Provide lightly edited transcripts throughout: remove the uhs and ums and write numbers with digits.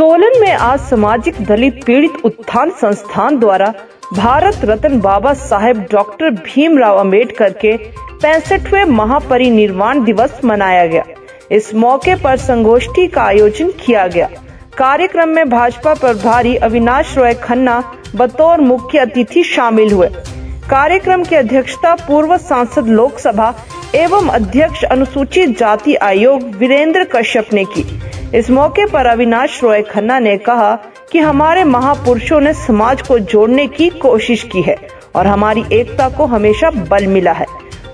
सोलन में आज सामाजिक दलित पीड़ित उत्थान संस्थान द्वारा भारत रत्न बाबा साहेब डॉक्टर भीमराव अंबेडकर के 65वें महापरिनिर्वाण दिवस मनाया गया। इस मौके पर संगोष्ठी का आयोजन किया गया। कार्यक्रम में भाजपा प्रभारी अविनाश रॉय खन्ना बतौर मुख्य अतिथि शामिल हुए। कार्यक्रम की अध्यक्षता पूर्व सांसद लोकसभा एवं अध्यक्ष अनुसूचित जाति आयोग वीरेंद्र कश्यप ने की। इस मौके पर अविनाश रॉय खन्ना ने कहा कि हमारे महापुरुषों ने समाज को जोड़ने की कोशिश की है और हमारी एकता को हमेशा बल मिला है।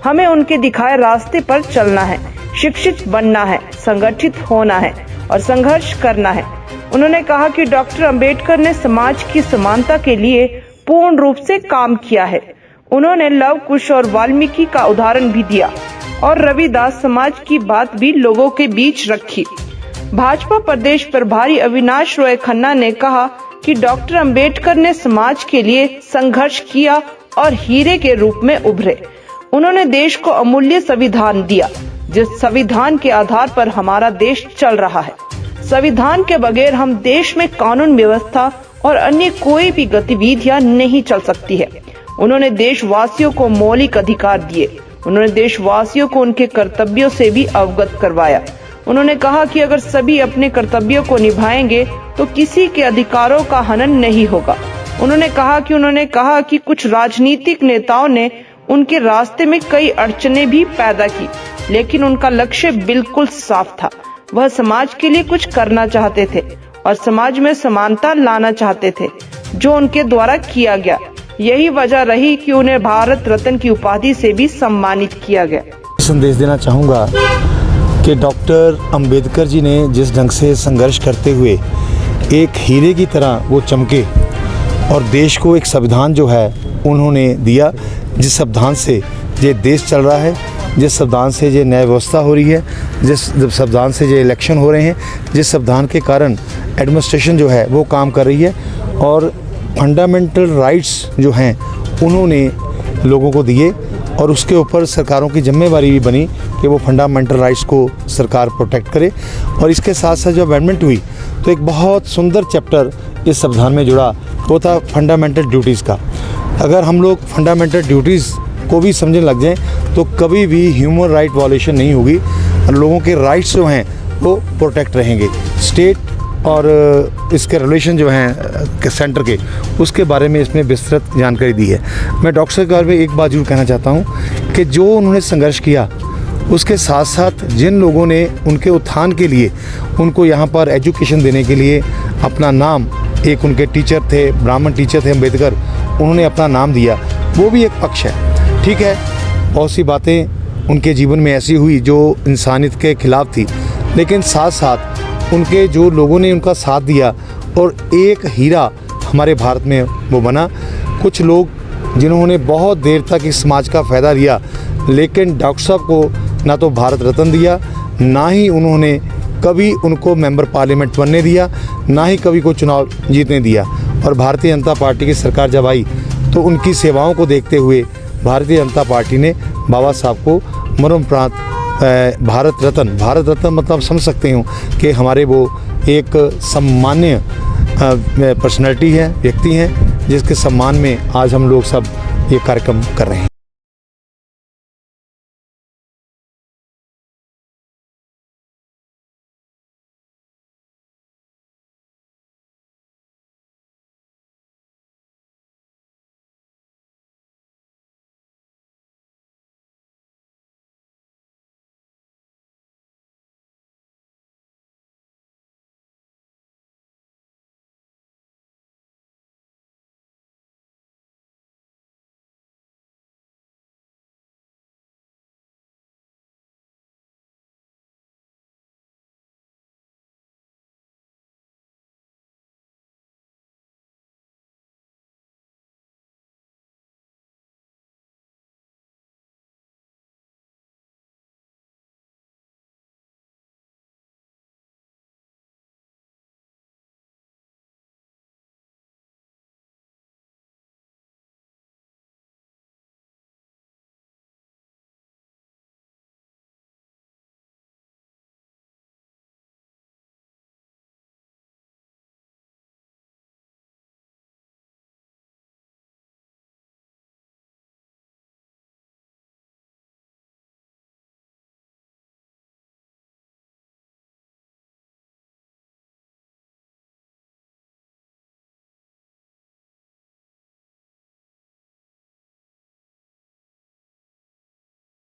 हमें उनके दिखाए रास्ते पर चलना है, शिक्षित बनना है, संगठित होना है और संघर्ष करना है। उन्होंने कहा कि डॉक्टर अंबेडकर ने समाज की समानता के लिए पूर्ण रूप से काम किया है। उन्होंने लव कुश और वाल्मीकि का उदाहरण भी दिया और रविदास समाज की बात भी लोगों के बीच रखी। भाजपा प्रदेश प्रभारी अविनाश रॉय खन्ना ने कहा कि डॉक्टर अंबेडकर ने समाज के लिए संघर्ष किया और हीरे के रूप में उभरे। उन्होंने देश को अमूल्य संविधान दिया, जिस संविधान के आधार पर हमारा देश चल रहा है। संविधान के बगैर हम देश में कानून व्यवस्था और अन्य कोई भी गतिविधियां नहीं चल सकती है। उन्होंने देशवासियों को मौलिक अधिकार दिए। उन्होंने देशवासियों को उनके कर्तव्यों से भी अवगत करवाया। उन्होंने कहा कि अगर सभी अपने कर्तव्यों को निभाएंगे तो किसी के अधिकारों का हनन नहीं होगा। उन्होंने कहा कि कुछ राजनीतिक नेताओं ने उनके रास्ते में कई अड़चनें भी पैदा की, लेकिन उनका लक्ष्य बिल्कुल साफ था। वह समाज के लिए कुछ करना चाहते थे और समाज में समानता लाना चाहते थे, जो उनके द्वारा किया गया। यही वजह रही कि उन्हें भारत रत्न की उपाधि से भी सम्मानित किया गया। संदेश देना चाहूँगा कि डॉक्टर अंबेडकर जी ने जिस ढंग से संघर्ष करते हुए एक हीरे की तरह वो चमके और देश को एक संविधान जो है उन्होंने दिया, जिस संविधान से ये देश चल रहा है, जिस संविधान से ये न्याय व्यवस्था हो रही है, जिस संविधान से ये इलेक्शन हो रहे हैं, जिस संविधान के कारण एडमिनिस्ट्रेशन जो है वो काम कर रही है और फंडामेंटल राइट्स जो हैं उन्होंने लोगों को दिए और उसके ऊपर सरकारों की जिम्मेवारी भी बनी कि वो फंडामेंटल राइट्स को सरकार प्रोटेक्ट करे। और इसके साथ साथ जब अमेंडमेंट हुई तो एक बहुत सुंदर चैप्टर इस संविधान में जुड़ा, वो था फंडामेंटल ड्यूटीज़ का। अगर हम लोग फंडामेंटल ड्यूटीज़ को भी समझने लग जाएं तो कभी भी ह्यूमन राइट वायलेशन नहीं होगी और लोगों के राइट्स जो हैं वो प्रोटेक्ट रहेंगे। स्टेट और इसके रिलेशन जो हैं सेंटर के, उसके बारे में इसमें विस्तृत जानकारी दी है। मैं डॉक्टर साहब के बारे में एक बात जरूर कहना चाहता हूँ कि जो उन्होंने संघर्ष किया उसके साथ साथ जिन लोगों ने उनके उत्थान के लिए उनको यहाँ पर एजुकेशन देने के लिए अपना नाम, एक उनके टीचर थे, ब्राह्मण टीचर थे अंबेडकर, उन्होंने अपना नाम दिया, वो भी एक पक्ष है। ठीक है, बहुत सी बातें उनके जीवन में ऐसी हुई जो इंसानियत के खिलाफ थी, लेकिन साथ साथ उनके जो लोगों ने उनका साथ दिया और एक हीरा हमारे भारत में वो बना। कुछ लोग जिन्होंने बहुत देर तक इस समाज का फ़ायदा लिया, लेकिन डॉक्टर साहब को ना तो भारत रत्न दिया, ना ही उन्होंने कभी उनको मेंबर पार्लियामेंट बनने दिया, ना ही कभी को चुनाव जीतने दिया। और भारतीय जनता पार्टी की सरकार जब आई तो उनकी सेवाओं को देखते हुए भारतीय जनता पार्टी ने बाबा साहब को मरणोपरांत भारत रत्न मतलब समझ सकते हो कि हमारे वो एक सम्मान्य पर्सनैलिटी है, व्यक्ति हैं, जिसके सम्मान में आज हम लोग सब ये कार्यक्रम कर रहे हैं।